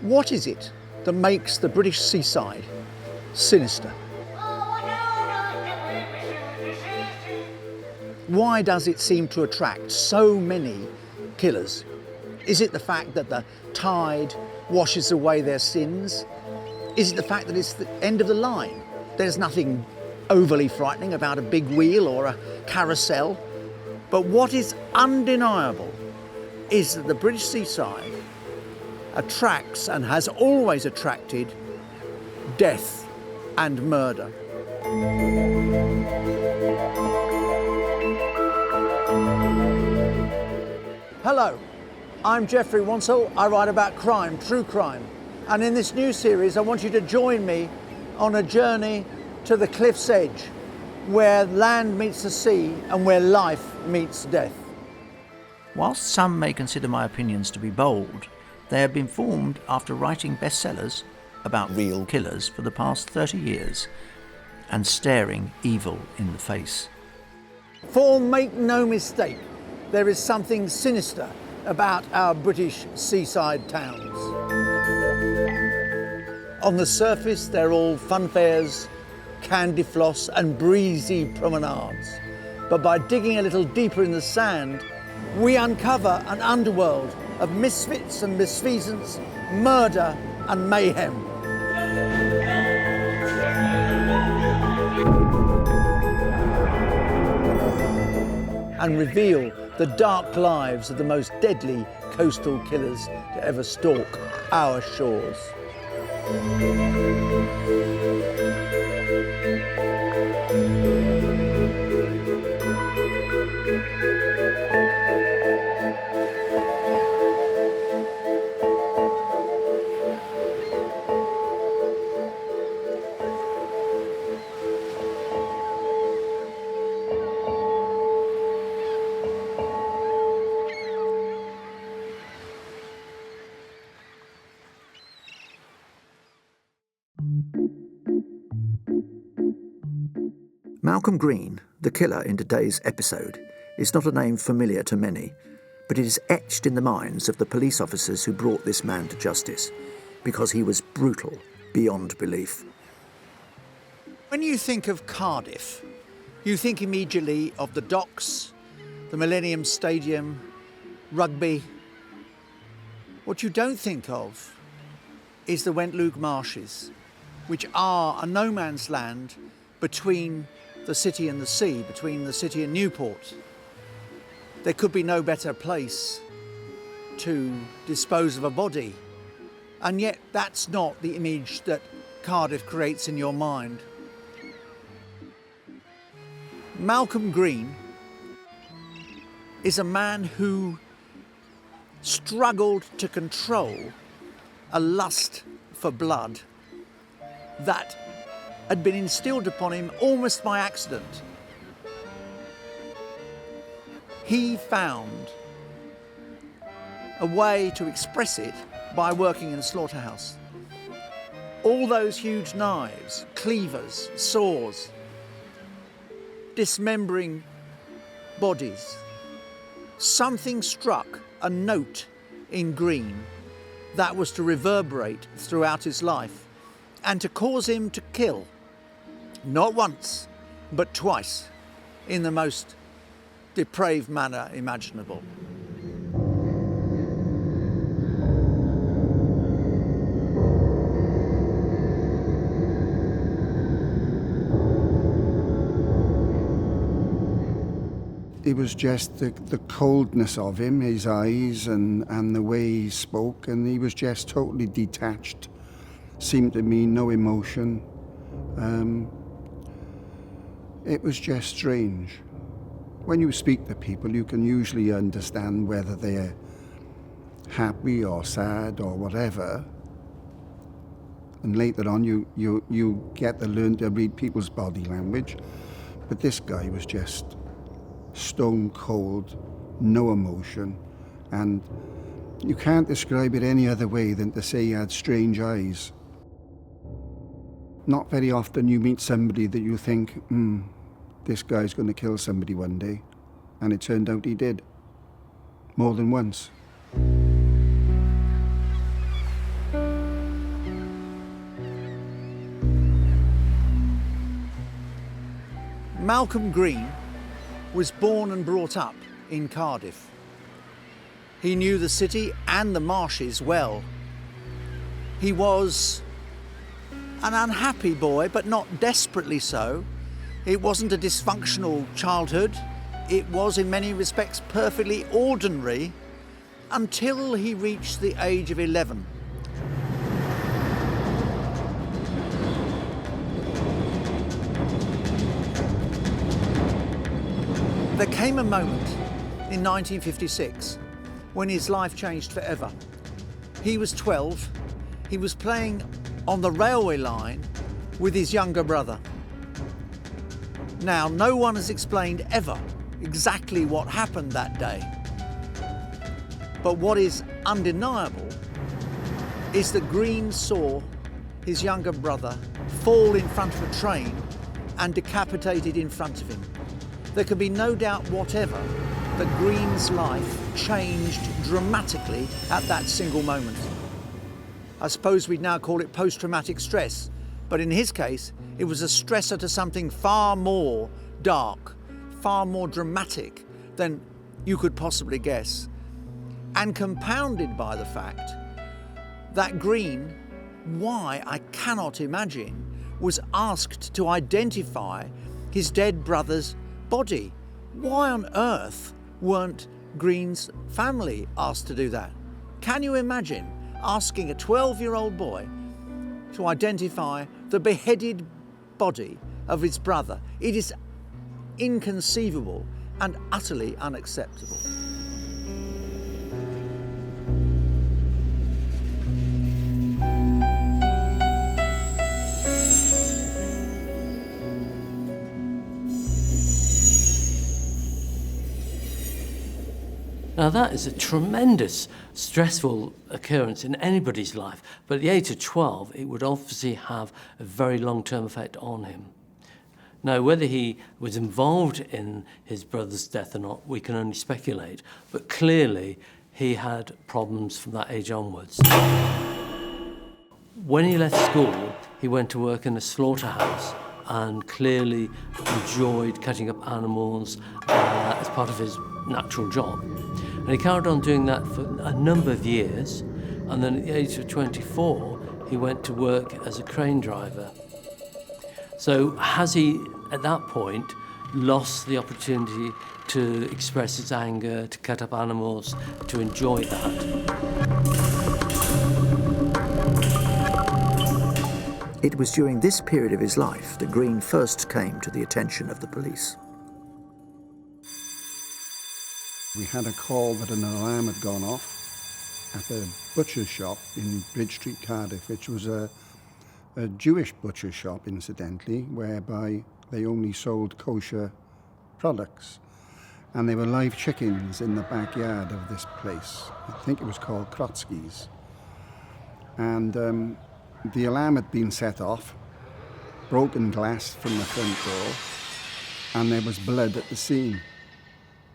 What is it that makes the British seaside sinister? Why does it seem to attract so many killers? Is it the fact that the tide washes away their sins? Is it the fact that it's the end of the line? There's nothing overly frightening about a big wheel or a carousel. But what is undeniable is that the British seaside attracts and has always attracted death and murder. Hello, I'm Geoffrey Wansell. I write about crime, true crime. And in this new series, I want you to join me on a journey to the cliff's edge, where land meets the sea and where life meets death. Whilst some may consider my opinions to be bold, they have been formed after writing bestsellers about real killers for the past 30 years and staring evil in the face. For make no mistake, there is something sinister about our British seaside towns. On the surface, they're all funfairs, candy floss and breezy promenades. But by digging a little deeper in the sand, we uncover an underworld of misfits and misfeasance, murder and mayhem. And reveal the dark lives of the most deadly coastal killers to ever stalk our shores. Malcolm Green, the killer in today's episode, is not a name familiar to many, but it is etched in the minds of the police officers who brought this man to justice, because he was brutal beyond belief. When you think of Cardiff, you think immediately of the docks, the Millennium Stadium, rugby. What you don't think of is the Wentloog Marshes, which are a no man's land between the city and the sea, between the city and Newport. There could be no better place to dispose of a body. And yet that's not the image that Cardiff creates in your mind. Malcolm Green is a man who struggled to control a lust for blood that had been instilled upon him almost by accident. He found a way to express it by working in a slaughterhouse. All those huge knives, cleavers, saws, dismembering bodies. Something struck a note in Green that was to reverberate throughout his life and to cause him to kill. Not once, but twice, in the most depraved manner imaginable. It was just the coldness of him, his eyes and the way he spoke, and he was just totally detached. Seemed to me no emotion. It was just strange. When you speak to people, you can usually understand whether they're happy or sad or whatever. And later on, you get to learn to read people's body language. But this guy was just stone cold, no emotion. And you can't describe it any other way than to say he had strange eyes. Not very often you meet somebody that you think, this guy's going to kill somebody one day. And it turned out he did. More than once. Malcolm Green was born and brought up in Cardiff. He knew the city and the marshes well. He was an unhappy boy, but not desperately so. It wasn't a dysfunctional childhood. It was, in many respects, perfectly ordinary until he reached the age of 11. There came a moment in 1956 when his life changed forever. He was 12. He was playing on the railway line with his younger brother. Now, no one has explained ever exactly what happened that day. But what is undeniable is that Green saw his younger brother fall in front of a train and decapitated in front of him. There can be no doubt whatever that Green's life changed dramatically at that single moment. I suppose we'd now call it post-traumatic stress, but in his case, it was a stressor to something far more dark, far more dramatic than you could possibly guess, and compounded by the fact that Green, why I cannot imagine, was asked to identify his dead brother's body. Why on earth weren't Green's family asked to do that? Can you imagine asking a 12-year-old boy to identify the beheaded body of his brother? It is inconceivable and utterly unacceptable. Now that is a tremendous stressful occurrence in anybody's life, but at the age of 12 it would obviously have a very long-term effect on him. Now whether he was involved in his brother's death or not, we can only speculate, but clearly he had problems from that age onwards. When he left school, he went to work in a slaughterhouse and clearly enjoyed cutting up animals as part of his natural job. And he carried on doing that for a number of years, and then at the age of 24, he went to work as a crane driver. So has he, at that point, lost the opportunity to express his anger, to cut up animals, to enjoy that? It was during this period of his life that Green first came to the attention of the police. We had a call that an alarm had gone off at the butcher's shop in Bridge Street, Cardiff, which was a Jewish butcher's shop, incidentally, whereby they only sold kosher products. And there were live chickens in the backyard of this place. I think it was called Krotsky's. And the alarm had been set off, broken glass from the front door, and there was blood at the scene.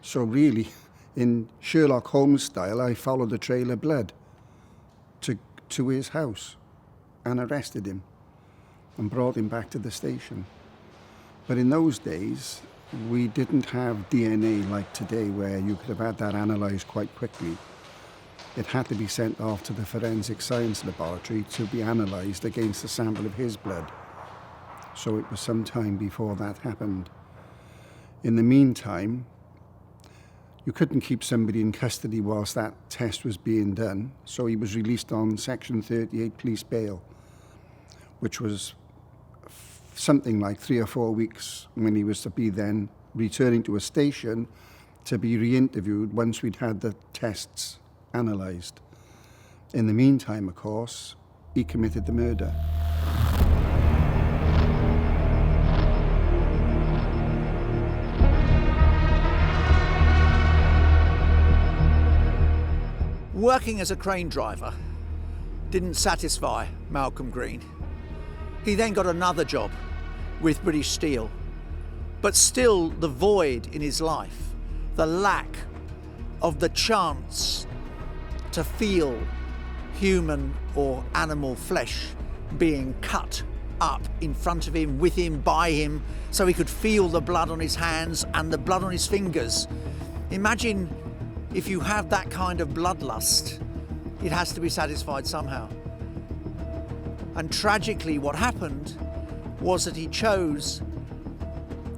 So really, in Sherlock Holmes style, I followed a trail of blood to his house and arrested him and brought him back to the station. But in those days, we didn't have DNA like today, where you could have had that analysed quite quickly. It had to be sent off to the forensic science laboratory to be analysed against a sample of his blood. So it was some time before that happened. In the meantime, you couldn't keep somebody in custody whilst that test was being done, so he was released on Section 38 police bail, which was something like 3 or 4 weeks, when he was to be then returning to a station to be re-interviewed once we'd had the tests analysed. In the meantime, of course, he committed the murder. Working as a crane driver didn't satisfy Malcolm Green. He then got another job with British Steel, but still the void in his life, the lack of the chance to feel human or animal flesh being cut up in front of him, with him, by him, so he could feel the blood on his hands and the blood on his fingers. Imagine if you have that kind of bloodlust, it has to be satisfied somehow. And tragically, what happened was that he chose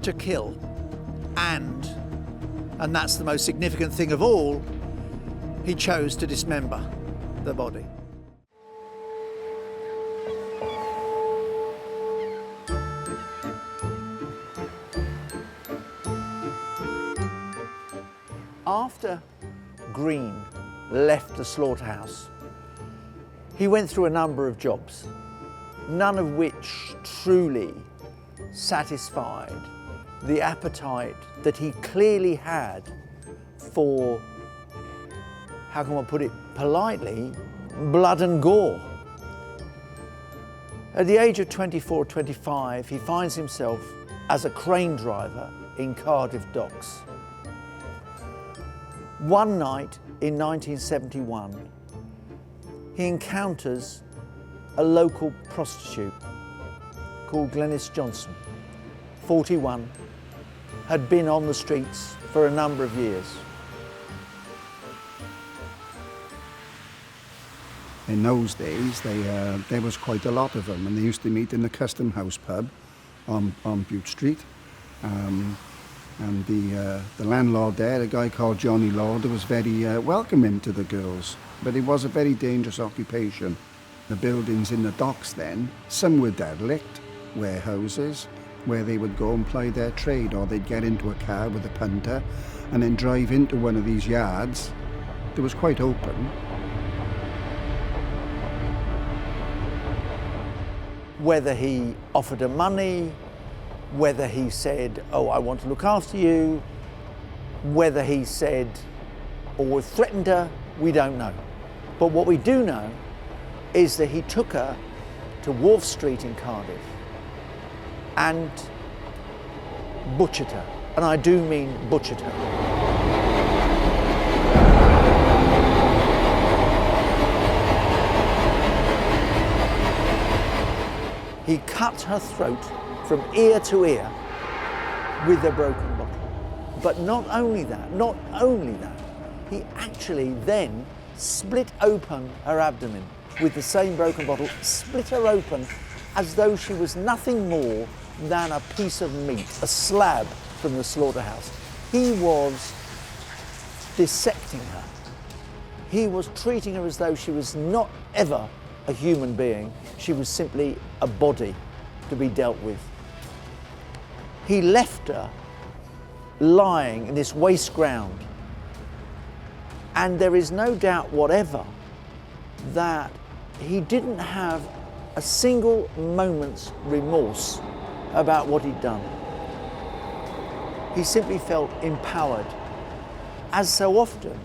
to kill, and that's the most significant thing of all, he chose to dismember the body. After Green left the slaughterhouse, he went through a number of jobs, none of which truly satisfied the appetite that he clearly had for, how can one put it politely, blood and gore. At the age of 24, 25, he finds himself as a crane driver in Cardiff docks. One night in 1971, he encounters a local prostitute called Glennice Johnson, 41, had been on the streets for a number of years. In those days, there was quite a lot of them, and they used to meet in the Custom House pub on Bute Street. And the landlord there, a guy called Johnny Lauder, was very welcoming to the girls, but it was a very dangerous occupation. The buildings in the docks then, some were derelict, warehouses, where they would go and ply their trade, or they'd get into a car with a punter and then drive into one of these yards that was quite open. Whether he offered her money, whether he said, oh, I want to look after you, whether he said or threatened her, we don't know. But what we do know is that he took her to Wharf Street in Cardiff and butchered her. And I do mean butchered her. He cut her throat from ear to ear with a broken bottle. But not only that, he actually then split open her abdomen with the same broken bottle, split her open as though she was nothing more than a piece of meat, a slab from the slaughterhouse. He was dissecting her. He was treating her as though she was not ever a human being. She was simply a body to be dealt with. He left her lying in this waste ground. And there is no doubt whatever that he didn't have a single moment's remorse about what he'd done. He simply felt empowered, as so often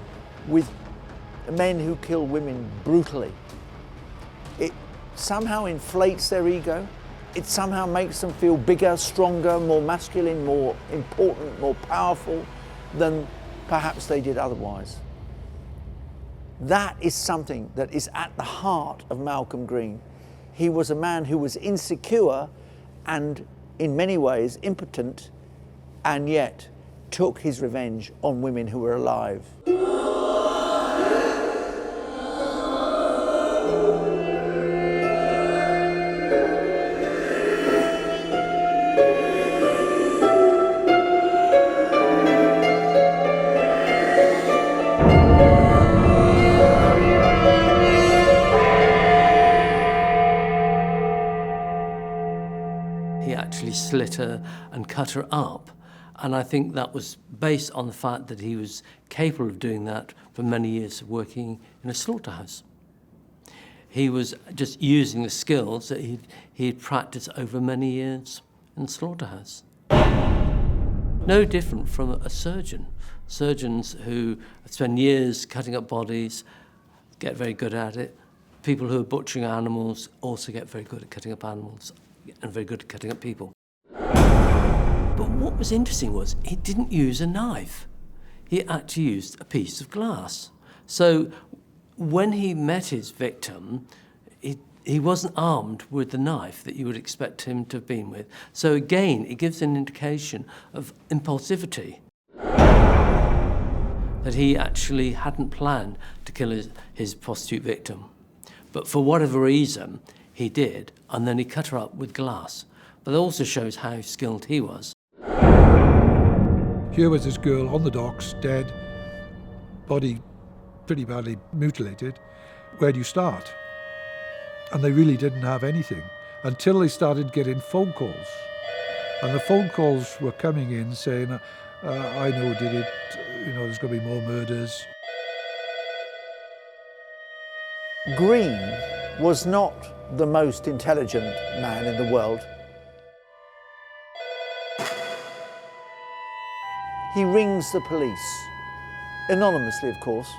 with men who kill women brutally. It somehow inflates their ego. It somehow makes them feel bigger, stronger, more masculine, more important, more powerful than perhaps they did otherwise. That is something that is at the heart of Malcolm Green. He was a man who was insecure and in many ways impotent, and yet took his revenge on women who were alive. Slit her and cut her up, and I think that was based on the fact that he was capable of doing that for many years of working in a slaughterhouse. He was just using the skills that he'd practiced over many years in the slaughterhouse. No different from a surgeon. Surgeons who spend years cutting up bodies get very good at it. People who are butchering animals also get very good at cutting up animals and very good at cutting up people. But what was interesting was he didn't use a knife. He actually used a piece of glass. So when he met his victim, he wasn't armed with the knife that you would expect him to have been with. So again, it gives an indication of impulsivity, that he actually hadn't planned to kill his prostitute victim. But for whatever reason, he did, and then he cut her up with glass. But it also shows how skilled he was. Here was this girl on the docks, dead, body pretty badly mutilated. Where do you start? And they really didn't have anything until they started getting phone calls. And the phone calls were coming in saying, I know who did it, there's going to be more murders. Green was not the most intelligent man in the world. He rings the police, anonymously of course,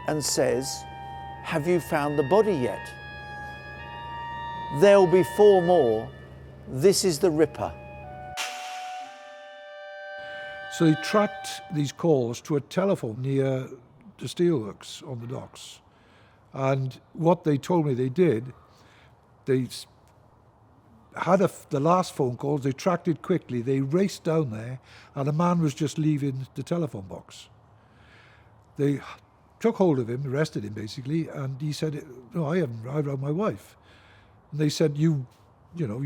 and says, "Have you found the body yet? There'll be 4 more. This is the Ripper." So they tracked these calls to a telephone near the steelworks on the docks. And what they told me they did, they had the last phone calls, they tracked it quickly, they raced down there, and a man was just leaving the telephone box. They took hold of him, arrested him basically, and he said, "No, I haven't, I rang my wife." And they said, you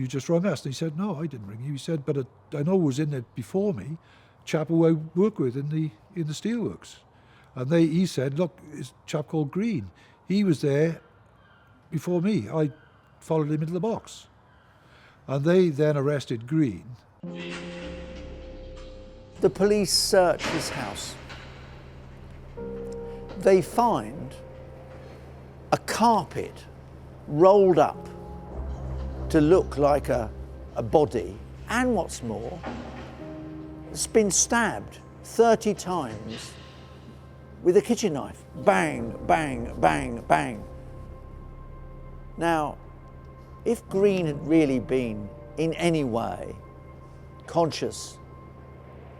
just rang us. And he said, "No, I didn't ring you." He said, "But I know who was in there before me, a chap who I work with in the steelworks." And he said, "Look, it's a chap called Green. He was there before me. I followed him into the box." And they then arrested Green. The police search his house. They find a carpet rolled up to look like a body, and what's more, it's been stabbed 30 times with a kitchen knife. Bang, bang, bang, bang. Now, if Green had really been in any way conscious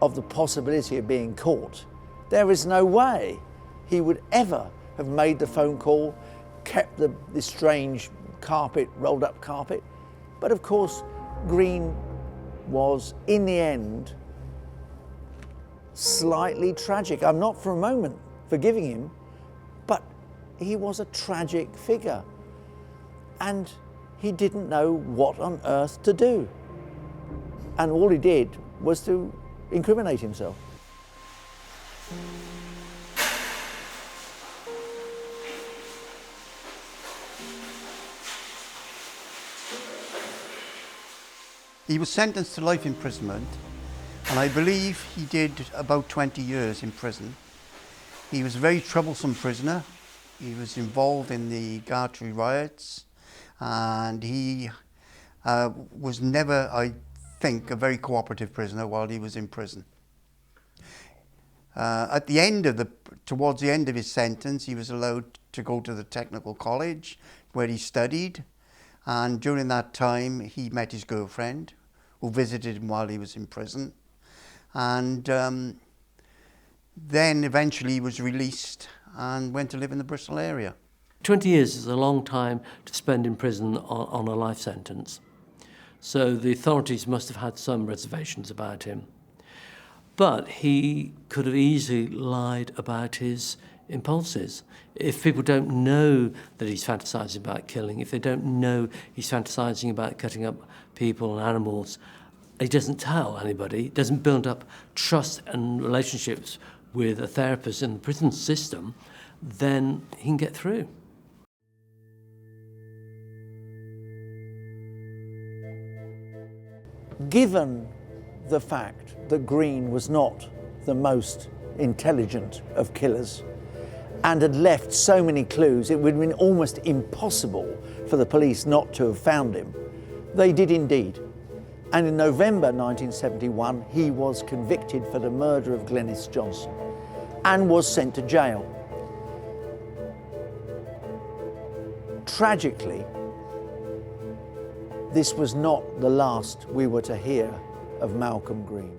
of the possibility of being caught, there is no way he would ever have made the phone call, kept this strange carpet, rolled up carpet. But of course, Green was, in the end, slightly tragic. I'm not for a moment forgiving him, but he was a tragic figure. And he didn't know what on earth to do. And all he did was to incriminate himself. He was sentenced to life imprisonment, and I believe he did about 20 years in prison. He was a very troublesome prisoner. He was involved in the Gartree riots, and he was never, I think, a very cooperative prisoner while he was in prison. Towards the end of his sentence, he was allowed to go to the technical college where he studied, and during that time he met his girlfriend, who visited him while he was in prison, and then eventually he was released and went to live in the Bristol area. 20 years is a long time to spend in prison on a life sentence. So the authorities must have had some reservations about him. But he could have easily lied about his impulses. If people don't know that he's fantasizing about killing, if they don't know he's fantasizing about cutting up people and animals, he doesn't tell anybody, doesn't build up trust and relationships with a therapist in the prison system, then he can get through. Given the fact that Green was not the most intelligent of killers and had left so many clues, it would have been almost impossible for the police not to have found him. They did indeed. And in November 1971, he was convicted for the murder of Glennice Johnson and was sent to jail. Tragically, this was not the last we were to hear of Malcolm Green.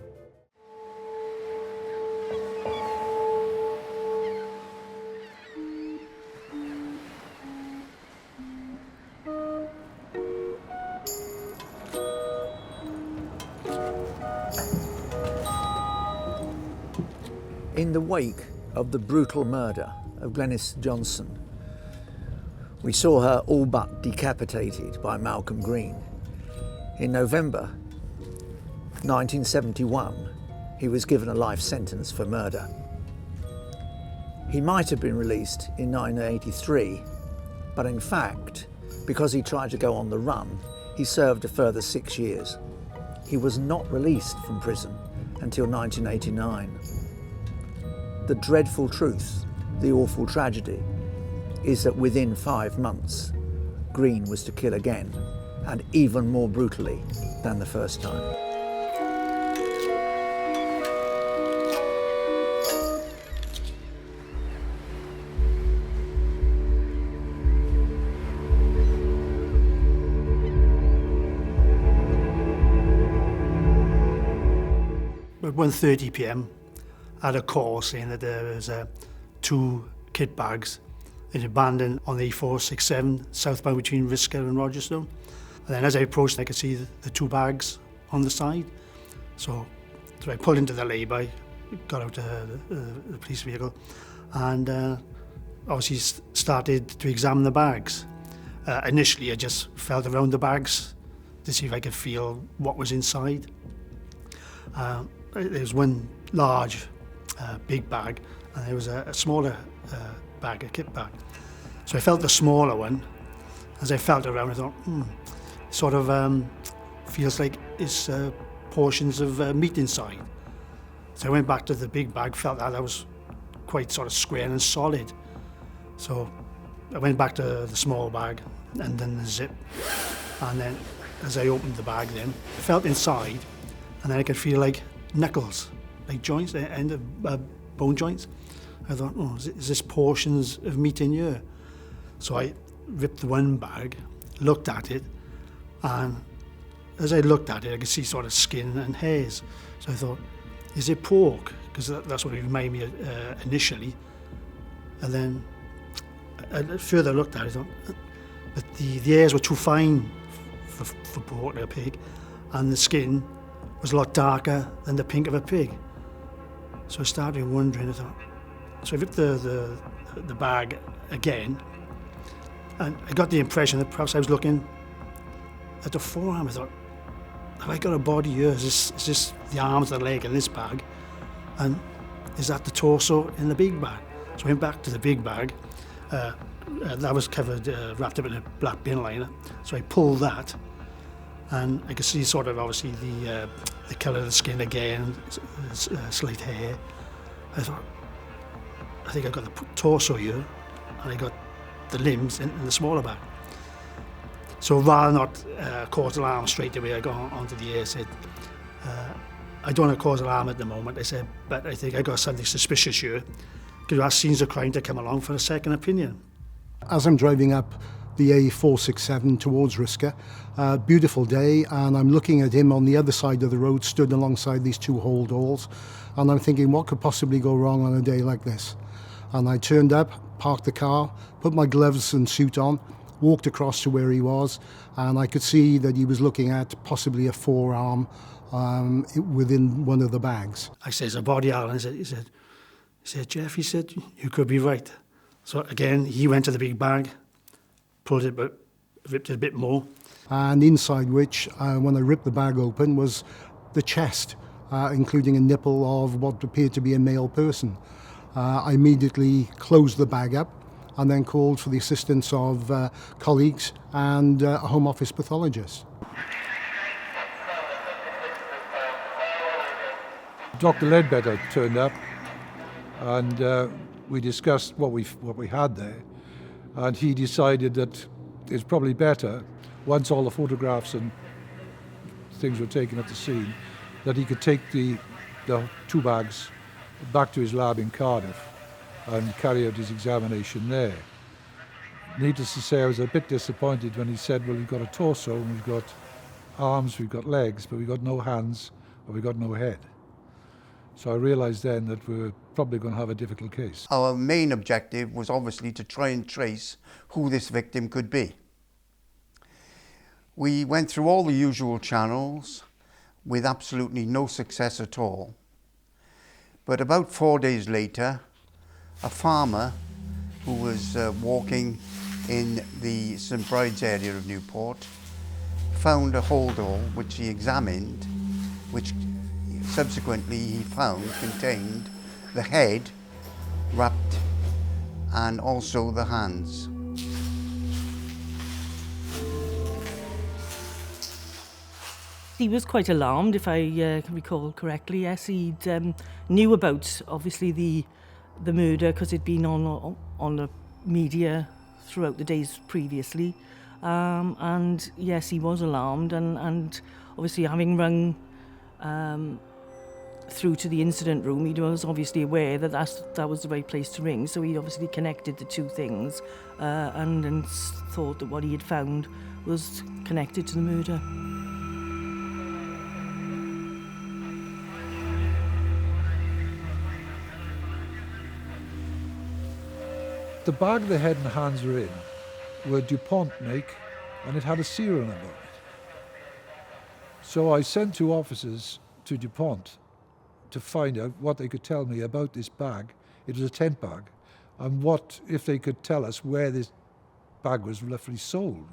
In the wake of the brutal murder of Glennice Johnson, we saw her all but decapitated by Malcolm Green. In November 1971, he was given a life sentence for murder. He might have been released in 1983, but in fact, because he tried to go on the run, he served a further 6 years. He was not released from prison until 1989. The dreadful truth, the awful tragedy, is that within 5 months, Green was to kill again, and even more brutally than the first time. At 1:30 p.m, I had a call saying that there was 2 kit bags in abandoned on the A467 southbound between Risca and Rogerstone. And then as I approached, I could see the 2 bags on the side. So I pulled into the lay-by, got out the police vehicle, and obviously started to examine the bags. Initially, I just felt around the bags to see if I could feel what was inside. There was one large, big bag, and there was a smaller bag, a kit bag. So I felt the smaller one. As I felt around, I thought, sort of feels like it's portions of meat inside. So I went back to the big bag, felt that was quite sort of square and solid. So I went back to the small bag and then the zip. And then as I opened the bag then, I felt inside, and then I could feel like knuckles, like joints, the end of bone joints. I thought, is this portions of meat in here? So I ripped the one bag, looked at it, and as I looked at it, I could see sort of skin and hairs. So I thought, is it pork? Because that's what it reminded me initially. And then I further looked at it, I thought, but the hairs were too fine for pork, like a pig, and the skin was a lot darker than the pink of a pig. So I started wondering, I thought, so I ripped the bag again, and I got the impression that perhaps I was looking at the forearm. I thought, have I got a body here? Is this the arms, the leg in this bag? And is that the torso in the big bag? So I went back to the big bag. That was covered, wrapped up in a black bin liner. So I pulled that, and I could see sort of obviously the colour of the skin again, slight hair. I thought, I think I got the torso here, and I got the limbs in the smaller bag. So rather not cause alarm straight away, I got onto the air, said, I don't want to cause alarm at the moment. I said, but I think I got something suspicious here. Could you ask Scenes of Crime to come along for a second opinion? As I'm driving up the A467 towards Risca, beautiful day, and I'm looking at him on the other side of the road, stood alongside these 2 hold alls, and I'm thinking, what could possibly go wrong on a day like this? And I turned up, parked the car, put my gloves and suit on, walked across to where he was, and I could see that he was looking at possibly a forearm within one of the bags. I said, "There's a body, Alan." He said, "Jeff," he said, "you could be right." So again, he went to the big bag, pulled it, but ripped it a bit more. And inside which, when I ripped the bag open, was the chest, including a nipple of what appeared to be a male person. I immediately closed the bag up and then called for the assistance of colleagues and a Home Office pathologist. Dr. Ledbetter turned up, and we discussed what we had there, and he decided that it's probably better, once all the photographs and things were taken at the scene, that he could take the 2 bags back to his lab in Cardiff and carry out his examination there. Needless to say, I was a bit disappointed when he said, well, we've got a torso, and we've got arms, we've got legs, but we've got no hands, or we've got no head. So I realised then that we were probably going to have a difficult case. Our main objective was obviously to try and trace who this victim could be. We went through all the usual channels with absolutely no success at all. But about 4 days later, a farmer who was walking in the St Bride's area of Newport found a holdall which he examined, which subsequently he found contained the head wrapped and also the hands. He was quite alarmed, if I recall correctly. Yes, he knew about, obviously, the murder because it'd been on the media throughout the days previously. And yes, he was alarmed, and obviously having rung through to the incident room, he was obviously aware that that was the right place to ring, so he obviously connected the two things and thought that what he had found was connected to the murder. The bag the head and hands were in were DuPont make, and it had a serial number on it. So I sent two officers to DuPont to find out what they could tell me about this bag. It was a tent bag, and what if they could tell us where this bag was roughly sold.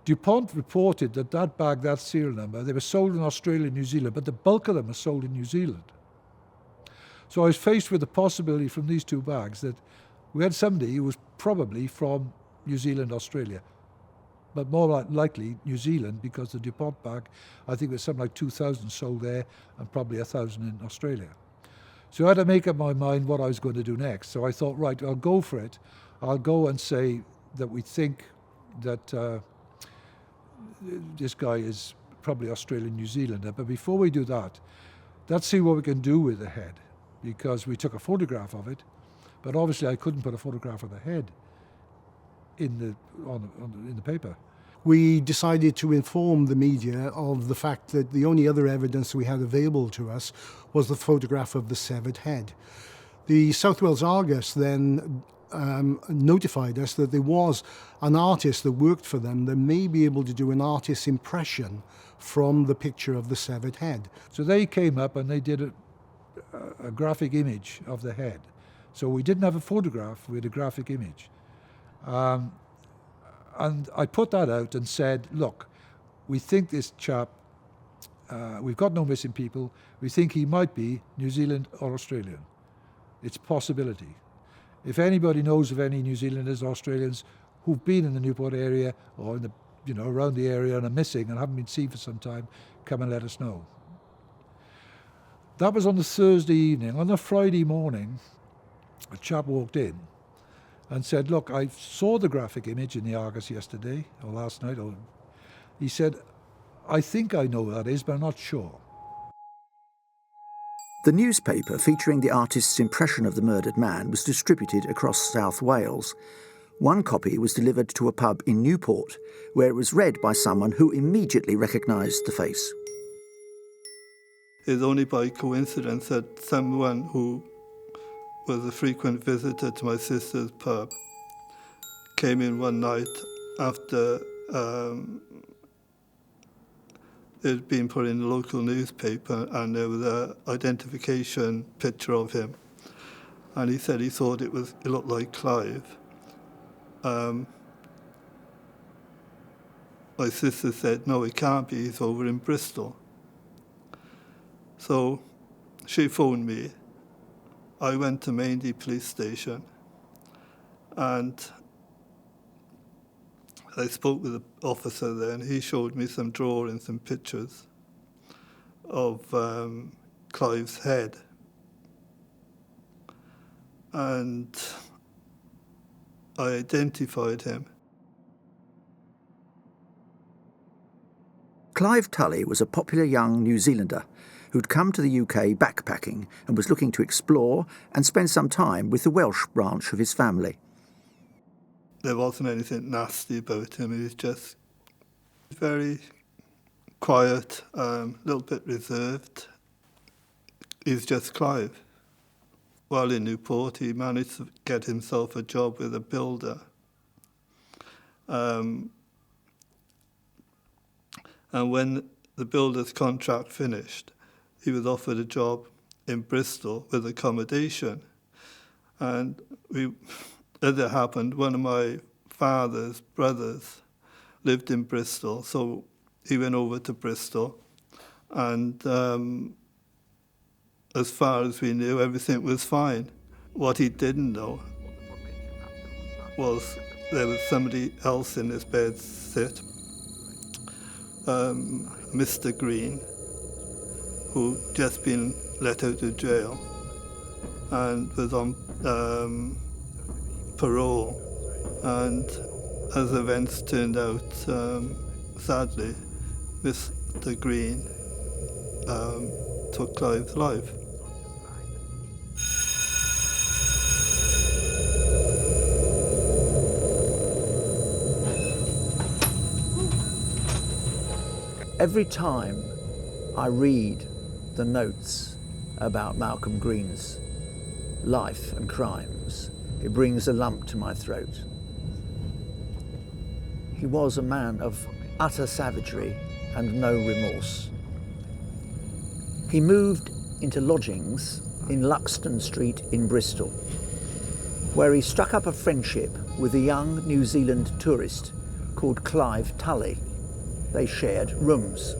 DuPont reported that bag, that serial number, they were sold in Australia and New Zealand, but the bulk of them were sold in New Zealand. So I was faced with the possibility from these two bags that we had somebody who was probably from New Zealand, Australia, but more likely New Zealand, because the DuPont bag, I think there's something like 2,000 sold there and probably 1,000 in Australia. So I had to make up my mind what I was going to do next. So I thought, right, I'll go for it. I'll go and say that we think that this guy is probably Australian, New Zealander. But before we do that, let's see what we can do with the head, because we took a photograph of it. But obviously I couldn't put a photograph of the head in the paper. We decided to inform the media of the fact that the only other evidence we had available to us was the photograph of the severed head. The South Wales Argus then notified us that there was an artist that worked for them that may be able to do an artist's impression from the picture of the severed head. So they came up and they did a graphic image of the head. So we didn't have a photograph, we had a graphic image. And I put that out and said, look, we think this chap, we've got no missing people, we think he might be New Zealand or Australian. It's a possibility. If anybody knows of any New Zealanders or Australians who've been in the Newport area or in the, around the area and are missing and haven't been seen for some time, come and let us know. That was on the Thursday evening. On the Friday morning, a chap walked in and said, look, I saw the graphic image in the Argus yesterday, or last night. He said, I think I know who that is, but I'm not sure. The newspaper featuring the artist's impression of the murdered man was distributed across South Wales. One copy was delivered to a pub in Newport, where it was read by someone who immediately recognised the face. It's only by coincidence that someone who was a frequent visitor to my sister's pub came in one night after it had been put in the local newspaper, and there was an identification picture of him, and he said he thought it looked like Clive. My sister said, no, it can't be, he's over in Bristol. So she phoned me. I went to Maindy police station and I spoke with the officer there, and he showed me some drawings and pictures of Clive's head. And I identified him. Clive Tully was a popular young New Zealander who'd come to the UK backpacking and was looking to explore and spend some time with the Welsh branch of his family. There wasn't anything nasty about him. He was just very quiet, a little bit reserved. He's just Clive. While in Newport, he managed to get himself a job with a builder. And when the builder's contract finished, he was offered a job in Bristol with accommodation. And as it happened, one of my father's brothers lived in Bristol, so he went over to Bristol, and as far as we knew, everything was fine. What he didn't know was there was somebody else in his bed sit, Mr. Green, who'd just been let out of jail and was on parole. And as events turned out, sadly, Mr. Green took Clive's life. Every time I read the notes about Malcolm Green's life and crimes, it brings a lump to my throat. He was a man of utter savagery and no remorse. He moved into lodgings in Luxton Street in Bristol, where he struck up a friendship with a young New Zealand tourist called Clive Tully. They shared rooms.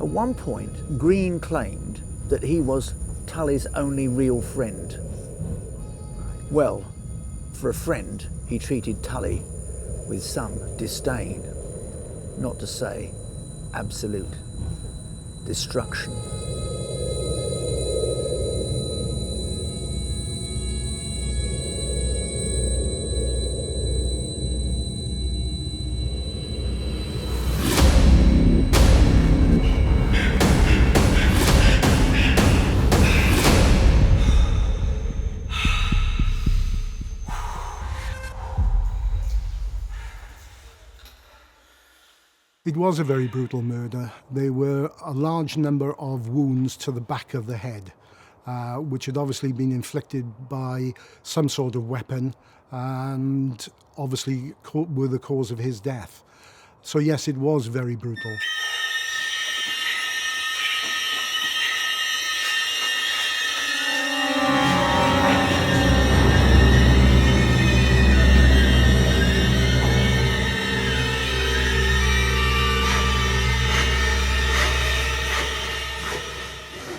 At one point, Green claimed that he was Tully's only real friend. Well, for a friend, he treated Tully with some disdain, not to say absolute destruction. It was a very brutal murder. There were a large number of wounds to the back of the head, which had obviously been inflicted by some sort of weapon and obviously were the cause of his death. So yes, it was very brutal.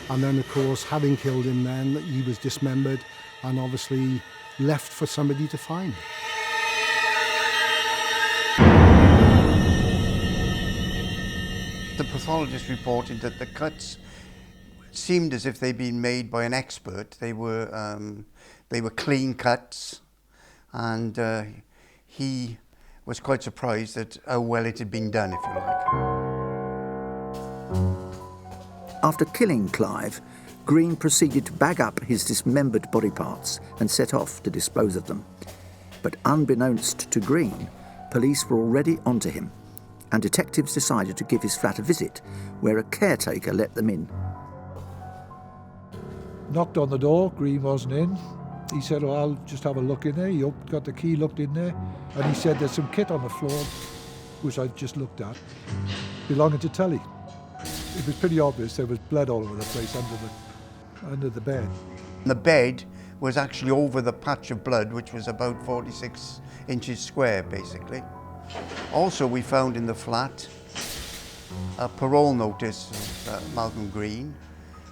And then, of course, having killed him then, he was dismembered and obviously left for somebody to find. The pathologist reported that the cuts seemed as if they'd been made by an expert. They were clean cuts, and he was quite surprised at how well it had been done, if you like. After killing Clive, Green proceeded to bag up his dismembered body parts and set off to dispose of them. But unbeknownst to Green, police were already onto him, and detectives decided to give his flat a visit, where a caretaker let them in. Knocked on the door, Green wasn't in. He said, "Oh, I'll just have a look in there." He got the key, looked in there, and he said there's some kit on the floor, which I just looked at, belonging to Tully. It was pretty obvious there was blood all over the place under the bed. The bed was actually over the patch of blood, which was about 46 inches square, basically. Also, we found in the flat a parole notice of Malcolm Green,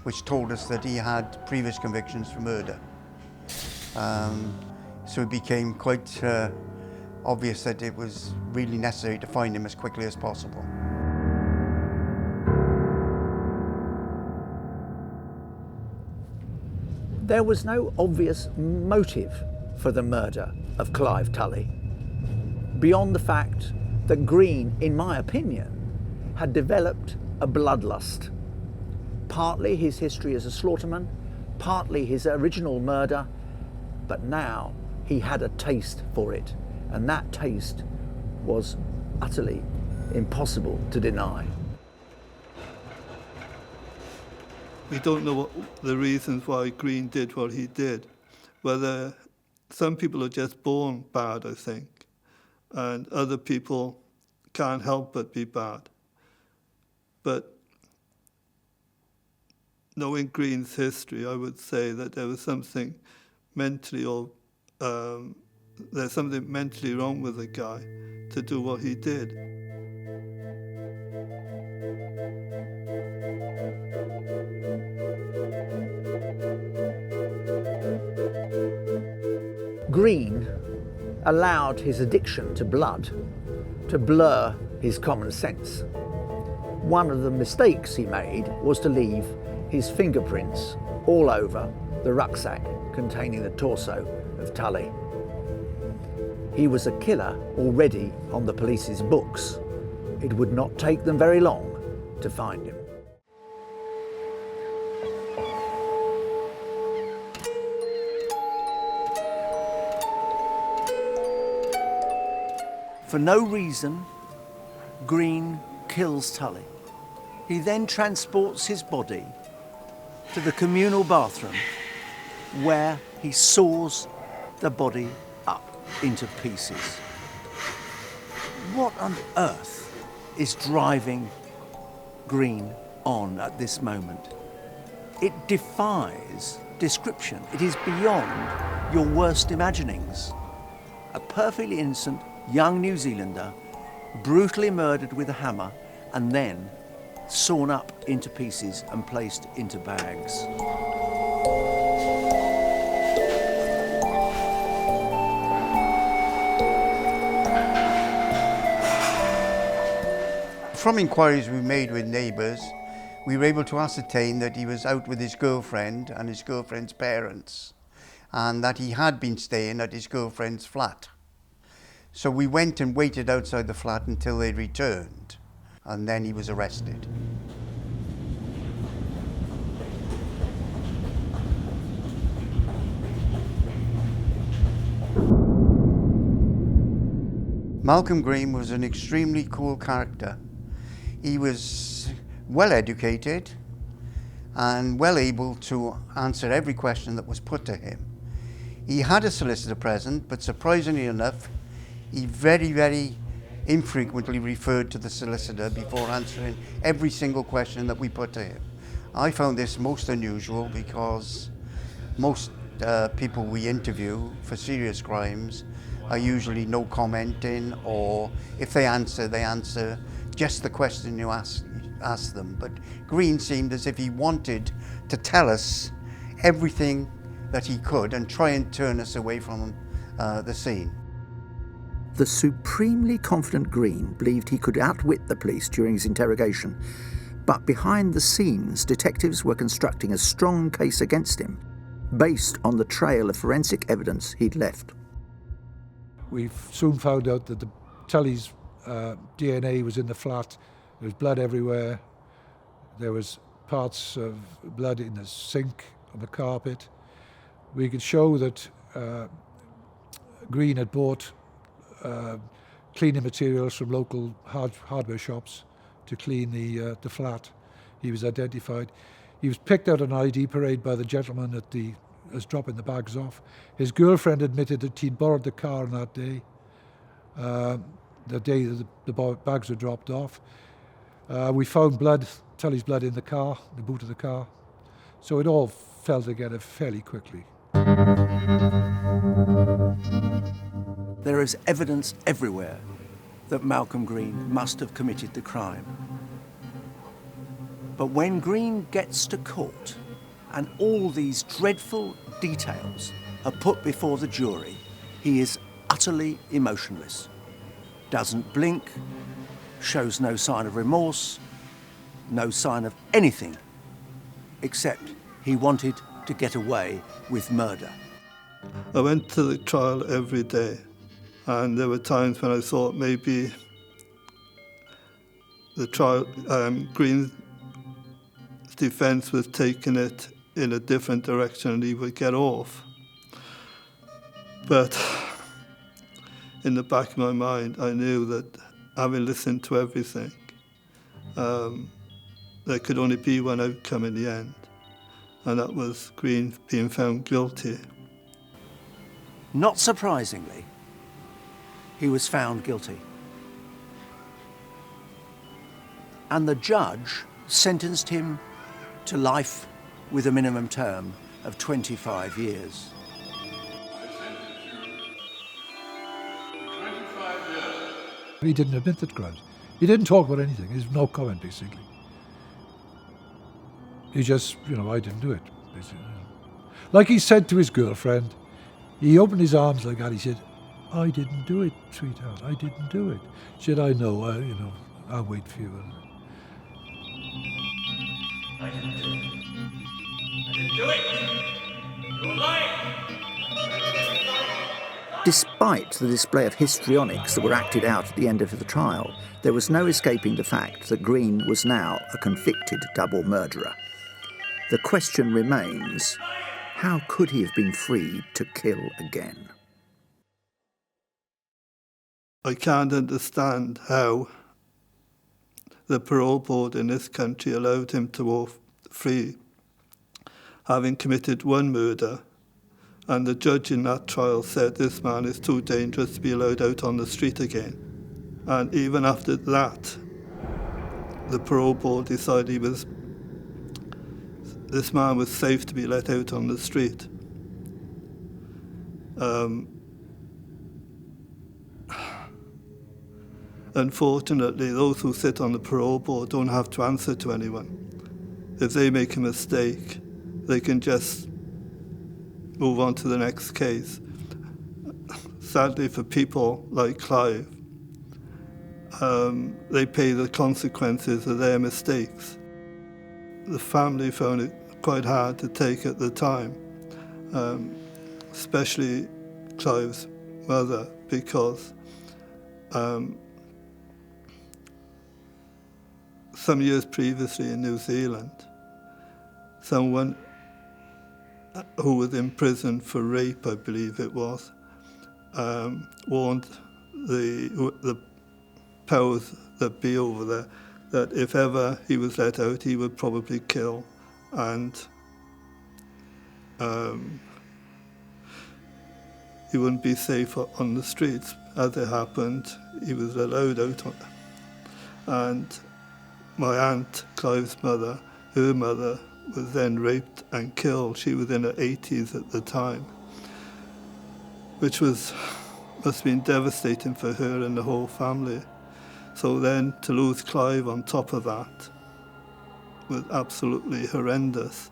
which told us that he had previous convictions for murder. So it became quite obvious that it was really necessary to find him as quickly as possible. There was no obvious motive for the murder of Clive Tully, beyond the fact that Green, in my opinion, had developed a bloodlust. Partly his history as a slaughterman, partly his original murder, but now he had a taste for it, and that taste was utterly impossible to deny. We don't know what the reasons why Green did what he did. Whether some people are just born bad, I think, and other people can't help but be bad. But knowing Green's history, I would say that there was something mentally there's something mentally wrong with the guy to do what he did. Green allowed his addiction to blood to blur his common sense. One of the mistakes he made was to leave his fingerprints all over the rucksack containing the torso of Tully. He was a killer already on the police's books. It would not take them very long to find him. For no reason, Green kills Tully. He then transports his body to the communal bathroom where he saws the body up into pieces. What on earth is driving Green on at this moment? It defies description. It is beyond your worst imaginings. A perfectly innocent young New Zealander brutally murdered with a hammer and then sawn up into pieces and placed into bags. From inquiries we made with neighbours, we were able to ascertain that he was out with his girlfriend and his girlfriend's parents, and that he had been staying at his girlfriend's flat. So we went and waited outside the flat until they returned, and then he was arrested. Malcolm Green was an extremely cool character. He was well educated and well able to answer every question that was put to him. He had a solicitor present, but surprisingly enough, he very, very infrequently referred to the solicitor before answering every single question that we put to him. I found this most unusual because most people we interview for serious crimes are usually no commenting, or if they answer just the question you ask them. But Green seemed as if he wanted to tell us everything that he could and try and turn us away from the scene. The supremely confident Green believed he could outwit the police during his interrogation, but behind the scenes, detectives were constructing a strong case against him, based on the trail of forensic evidence he'd left. We soon found out that Tully's DNA was in the flat. There was blood everywhere. There was parts of blood in the sink, on the carpet. We could show that Green had bought cleaning materials from local hardware shops to clean the flat. He was identified. He was picked out on an ID parade by the gentleman as dropping the bags off. His girlfriend admitted that he'd borrowed the car on that day, the day that the bags were dropped off. We found Tully's blood in the car, the boot of the car. So it all fell together fairly quickly. There is evidence everywhere that Malcolm Green must have committed the crime. But when Green gets to court and all these dreadful details are put before the jury, he is utterly emotionless. Doesn't blink, shows no sign of remorse, no sign of anything, except he wanted to get away with murder. I went to the trial every day, and there were times when I thought maybe the trial, Green's defence was taking it in a different direction and he would get off. But in the back of my mind, I knew that having listened to everything, there could only be one outcome in the end, and that was Green being found guilty. Not surprisingly, he was found guilty. And the judge sentenced him to life with a minimum term of 25 years. He didn't admit that crime. He didn't talk about anything. There's no comment, basically. He just, I didn't do it, basically. Like he said to his girlfriend, he opened his arms like that. He said, "I didn't do it, sweetheart. I didn't do it." She said, "I know. I'll wait for you." I didn't do it. I didn't do it. You're lying. Despite the display of histrionics that were acted out at the end of the trial, there was no escaping the fact that Green was now a convicted double murderer. The question remains, how could he have been freed to kill again? I can't understand how the parole board in this country allowed him to go free, having committed one murder, and the judge in that trial said this man is too dangerous to be allowed out on the street again. And even after that, the parole board decided this man was safe to be let out on the street. Unfortunately, those who sit on the parole board don't have to answer to anyone. If they make a mistake, they can just move on to the next case. Sadly for people like Clive, they pay the consequences of their mistakes. The family found it quite hard to take at the time, especially Clive's mother, because some years previously in New Zealand, someone who was in prison for rape, I believe it was, warned the powers that be over there that if ever he was let out, he would probably kill, and he wouldn't be safe on the streets. As it happened, he was allowed out, and my aunt, Clive's mother, her mother, was then raped and killed. She was in her 80s at the time, which must have been devastating for her and the whole family. So then to lose Clive on top of that was absolutely horrendous.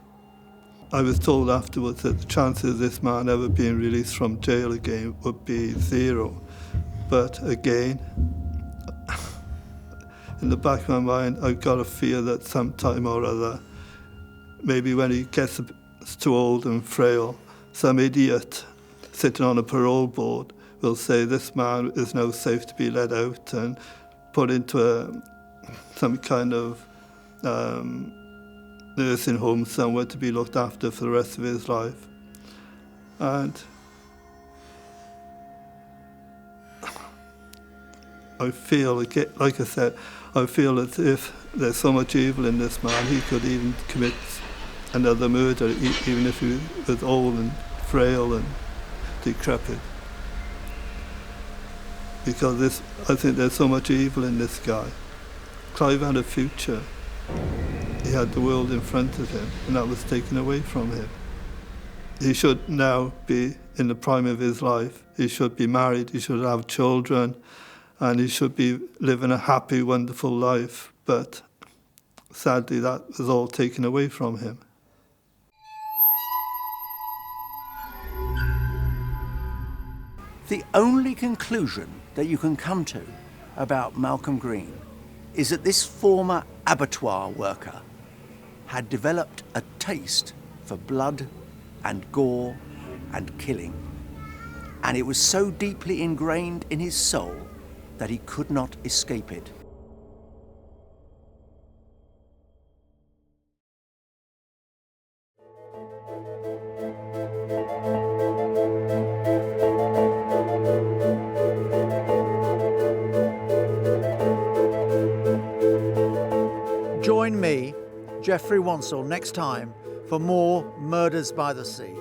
I was told afterwards that the chances of this man ever being released from jail again would be 0. But again, in the back of my mind, I've got a fear that sometime or other, maybe when he gets too old and frail, some idiot sitting on a parole board will say this man is now safe to be let out and put into some kind of nursing home somewhere to be looked after for the rest of his life. And I feel, like I said, I feel as if there's so much evil in this man, he could even commit another murder, even if he was old and frail and decrepit. Because I think there's so much evil in this guy. Clive had a future. He had the world in front of him, and that was taken away from him. He should now be in the prime of his life. He should be married, he should have children, and he should be living a happy, wonderful life. But sadly, that was all taken away from him. The only conclusion that you can come to about Malcolm Green is that this former abattoir worker had developed a taste for blood and gore and killing. And it was so deeply ingrained in his soul that he could not escape it. Join me, Geoffrey Wansell, next time for more Murders by the Sea.